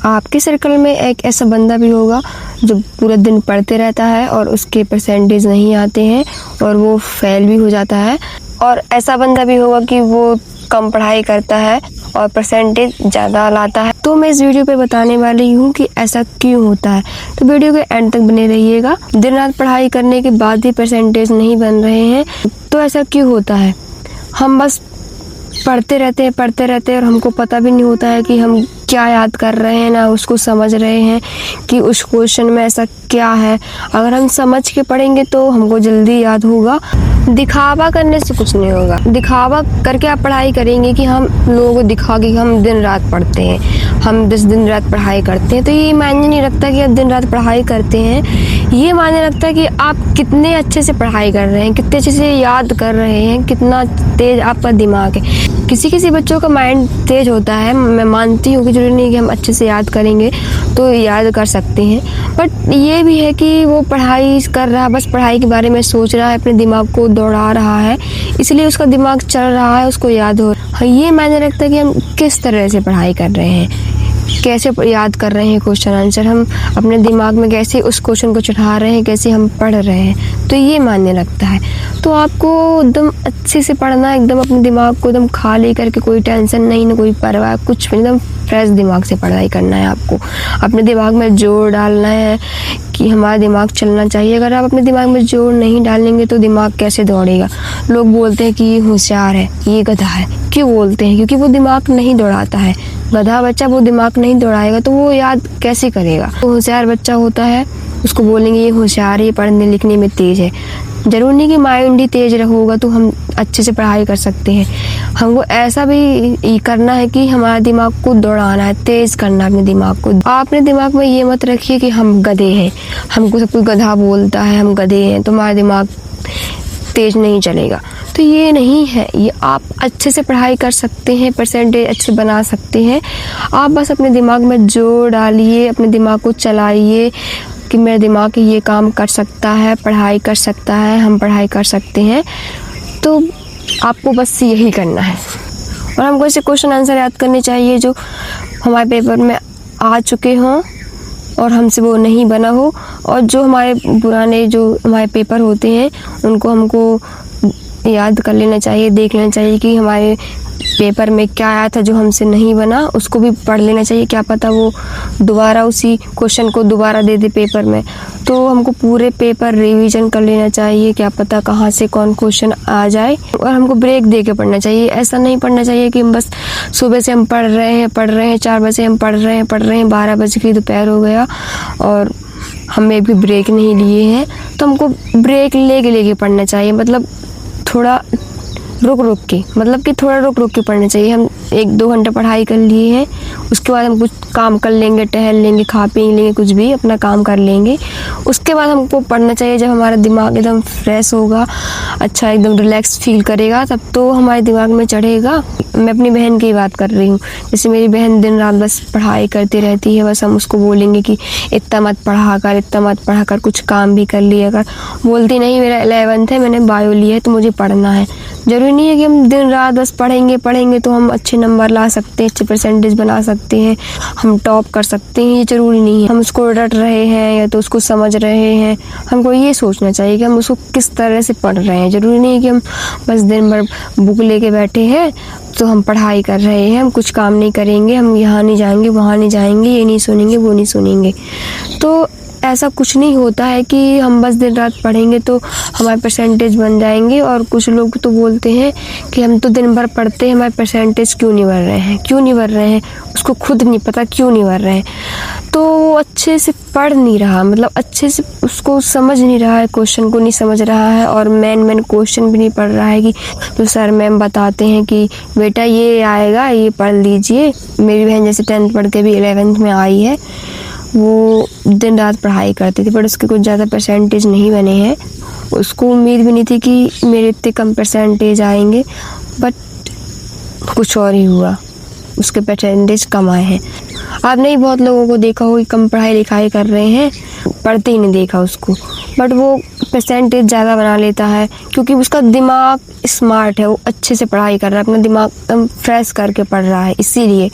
आपके सर्कल में एक ऐसा बंदा भी होगा जो पूरा दिन पढ़ते रहता है और उसके परसेंटेज नहीं आते हैं और वो फेल भी हो जाता है, और ऐसा बंदा भी होगा कि वो कम पढ़ाई करता है और परसेंटेज ज़्यादा लाता है। तो मैं इस वीडियो पे बताने वाली हूँ कि ऐसा क्यों होता है, तो वीडियो के एंड तक बने रहिएगा। दिन रात पढ़ाई करने के बाद भी परसेंटेज नहीं बन रहे हैं, तो ऐसा क्यों होता है? हम बस पढ़ते रहते हैं और हमको पता भी नहीं होता है कि हम क्या याद कर रहे हैं, ना उसको समझ रहे हैं कि उस क्वेश्चन में ऐसा क्या है। अगर हम समझ के पढ़ेंगे तो हमको जल्दी याद होगा। दिखावा करने से कुछ नहीं होगा। दिखावा करके आप पढ़ाई करेंगे कि हम लोगों को दिखा कि हम दिन रात पढ़ते हैं, हम 10 दिन रात पढ़ाई करते हैं, तो ये मायने नहीं रखता कि आप दिन रात पढ़ाई करते हैं। ये मायने रखता है कि आप कितने अच्छे से पढ़ाई कर रहे हैं, कितने अच्छे से याद कर रहे हैं, कितना तेज आपका दिमाग है। किसी बच्चों का माइंड तेज होता है, मैं मानती हूँ कि जरूरी नहीं कि हम अच्छे से याद करेंगे तो याद कर सकते हैं, बट ये भी है कि वो पढ़ाई कर रहा है, बस पढ़ाई के बारे में सोच रहा है, अपने दिमाग को दौड़ा रहा है, इसलिए उसका दिमाग चल रहा है, उसको याद हो रहा है। ये मायने रखता है कि हम किस तरह से पढ़ाई कर रहे हैं, कैसे याद कर रहे हैं क्वेश्चन आंसर, हम अपने दिमाग में कैसे उस क्वेश्चन को चढ़ा रहे हैं, कैसे हम पढ़ रहे हैं, तो ये मायने रखता है। तो आपको एकदम अच्छे से पढ़ना है, एकदम अपने दिमाग को एकदम खाली करके, कोई टेंशन नहीं, ना कोई परवाह, कुछ भी, एकदम फ्रेश दिमाग से पढ़ाई करना है। आपको अपने दिमाग में जोर डालना है कि हमारा दिमाग चलना चाहिए। अगर आप अपने दिमाग में जोर नहीं डालेंगे तो दिमाग कैसे दौड़ेगा? लोग बोलते हैं कि ये होशियार है, ये गधा है। क्यों बोलते हैं? क्योंकि वो दिमाग नहीं दौड़ाता है। गधा बच्चा वो दिमाग नहीं दौड़ाएगा तो वो याद कैसे करेगा? तो होशियार बच्चा होता है, उसको बोलेंगे ये होशियार है, पढ़ने लिखने में तेज है। जरूर नहीं कि माइंड ही तेज होगा तो हम अच्छे से पढ़ाई कर सकते हैं। हमको ऐसा भी करना है कि हमारे दिमाग को दौड़ाना है, तेज करना है अपने दिमाग को। आप अपने दिमाग में ये मत रखिए कि हम गधे हैं, हमको सब कोई गधा बोलता है, हम गधे हैं तो हमारा दिमाग तेज नहीं चलेगा। तो ये नहीं है, ये आप अच्छे से पढ़ाई कर सकते हैं, परसेंटेज अच्छे बना सकते हैं। आप बस अपने दिमाग में जोर डालिए, अपने दिमाग को चलाइए कि मेरा दिमाग ये काम कर सकता है, पढ़ाई कर सकता है, हम पढ़ाई कर सकते हैं। तो आपको बस यही करना है, और हमको ऐसे क्वेश्चन आंसर याद करने चाहिए जो हमारे पेपर में आ चुके हों और हमसे वो नहीं बना हो, और जो हमारे पुराने जो हमारे पेपर होते हैं उनको हमको याद कर लेना चाहिए, देख लेना चाहिए कि हमारे पेपर में क्या आया था जो हमसे नहीं बना, उसको भी पढ़ लेना चाहिए। क्या पता वो दोबारा उसी क्वेश्चन को दोबारा दे दे पेपर में, तो हमको पूरे पेपर रिवीजन कर लेना चाहिए, क्या पता कहाँ से कौन क्वेश्चन आ जाए। और हमको ब्रेक दे के पढ़ना चाहिए। ऐसा नहीं पढ़ना चाहिए कि हम बस सुबह से हम पढ़ रहे हैं 4 बजे हम पढ़ रहे हैं 12 बजे की दोपहर हो गया और हमें भी ब्रेक नहीं लिए हैं। तो हमको ब्रेक लेके पढ़ना चाहिए, मतलब थोड़ा रुक के, मतलब कि थोड़ा रुक के पढ़ना चाहिए। हम 1-2 घंटे पढ़ाई कर लिए हैं, उसके बाद हम कुछ काम कर लेंगे, टहल लेंगे, खा पी लेंगे, कुछ भी अपना काम कर लेंगे। उसके बाद हमको पढ़ना चाहिए जब हमारा दिमाग एकदम फ्रेश होगा, अच्छा एकदम रिलैक्स फील करेगा, तब तो हमारे दिमाग में चढ़ेगा। मैं अपनी बहन की बात कर रही हूँ। जैसे मेरी बहन दिन रात बस पढ़ाई करती रहती है, बस हम उसको बोलेंगे कि इतना मत पढ़ा कर, कुछ काम भी कर लिया कर। बोलती नहीं, मेरा 11th है, मैंने बायो लिया है तो मुझे पढ़ना है। जरूरी नहीं है कि हम दिन रात बस पढ़ेंगे तो हम अच्छे नंबर ला सकते हैं, अच्छे परसेंटेज बना सकते हैं, हम टॉप कर सकते हैं। ये जरूरी नहीं है। हम उसको रट रहे हैं या तो उसको समझ रहे हैं, हमको ये सोचना चाहिए कि हम उसको किस तरह से पढ़ रहे हैं। जरूरी नहीं है कि हम बस दिन भर बुक लेके बैठे हैं तो हम पढ़ाई कर रहे हैं, हम कुछ काम नहीं करेंगे, हम यहाँ नहीं जाएंगे, वहाँ नहीं जाएंगे, ये नहीं सुनेंगे, वो नहीं सुनेंगे। तो ऐसा कुछ नहीं होता है कि हम बस दिन रात पढ़ेंगे तो हमारे परसेंटेज बन जाएंगे। और कुछ लोग तो बोलते हैं कि हम तो दिन भर पढ़ते हैं, हमारे परसेंटेज क्यों नहीं बढ़ रहे हैं, उसको खुद नहीं पता क्यों नहीं बढ़ रहे हैं। तो वो अच्छे से पढ़ नहीं रहा, मतलब अच्छे से उसको समझ नहीं रहा है, क्वेश्चन को नहीं समझ रहा है, और मेन क्वेश्चन भी नहीं पढ़ रहा है कि तो सर मैम बताते हैं कि बेटा ये आएगा, ये पढ़ लीजिए। मेरी बहन जैसे 10th पढ़ के भी 11th में आई है, वो दिन रात पढ़ाई करती थी, पर उसके कुछ ज़्यादा परसेंटेज नहीं बने हैं। उसको उम्मीद भी नहीं थी कि मेरे इतने कम परसेंटेज आएंगे, बट कुछ और ही हुआ, उसके परसेंटेज कम आए हैं। आपने ही बहुत लोगों को देखा हो कि कम पढ़ाई लिखाई कर रहे हैं, पढ़ते ही नहीं देखा उसको। बट वो परसेंटेज ज़्यादा बना लेता है क्योंकि उसका दिमाग स्मार्ट है, वो अच्छे से पढ़ाई कर रहा है, अपना दिमाग एकदम फ्रेश करके पढ़ रहा है, इसीलिए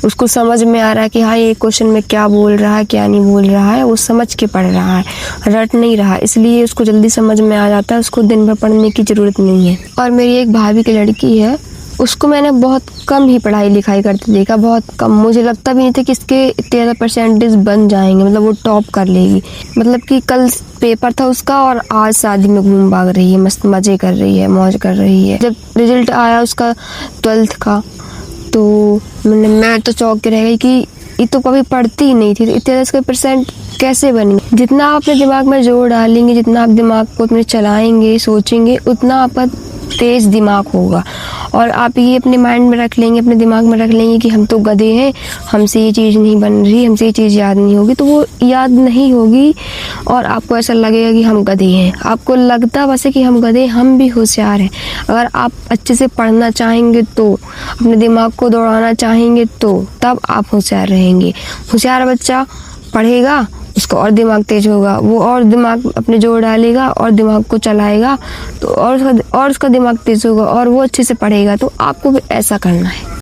उसको समझ में आ रहा है कि हाँ ये क्वेश्चन में क्या बोल रहा है क्या नहीं बोल रहा है, वो समझ के पढ़ रहा है, रट नहीं रहा, इसलिए उसको जल्दी समझ में आ जाता है, उसको दिन भर पढ़ने की ज़रूरत नहीं है। और मेरी एक भाभी की लड़की है, उसको मैंने बहुत कम ही पढ़ाई लिखाई करते देखा, बहुत कम। मुझे लगता भी नहीं था कि इसके इतने ज़्यादा परसेंटेज बन जाएंगे, मतलब वो टॉप कर लेगी। मतलब कि कल पेपर था उसका और आज शादी में घूम भाग रही है, मस्त मज़े कर रही है, मौज कर रही है। जब रिजल्ट आया उसका 12th का तो मैं तो चौंक के रह गई कि ये तो कभी पढ़ती ही नहीं थी, तो इतने ज़्यादा इसके परसेंट कैसे बनेंगे। जितना आप अपने दिमाग में जोर डालेंगे, जितना आप दिमाग को अपने चलाएंगे, सोचेंगे, उतना आपका तेज दिमाग होगा। और आप ये अपने माइंड में रख लेंगे, अपने दिमाग में रख लेंगे कि हम तो गधे हैं, हमसे ये चीज़ नहीं बन रही, हमसे ये चीज़ याद नहीं होगी, तो वो याद नहीं होगी और आपको ऐसा लगेगा कि हम गधे हैं। आपको लगता वैसे कि हम गधे, हम भी होशियार हैं। अगर आप अच्छे से पढ़ना चाहेंगे तो, अपने दिमाग को दौड़ाना चाहेंगे तो, तब आप होशियार रहेंगे। होशियार बच्चा पढ़ेगा, उसका और दिमाग तेज होगा, वो और दिमाग अपने जोर डालेगा और दिमाग को चलाएगा तो और उसका दिमाग तेज होगा और वो अच्छे से पढ़ेगा। तो आपको भी ऐसा करना है।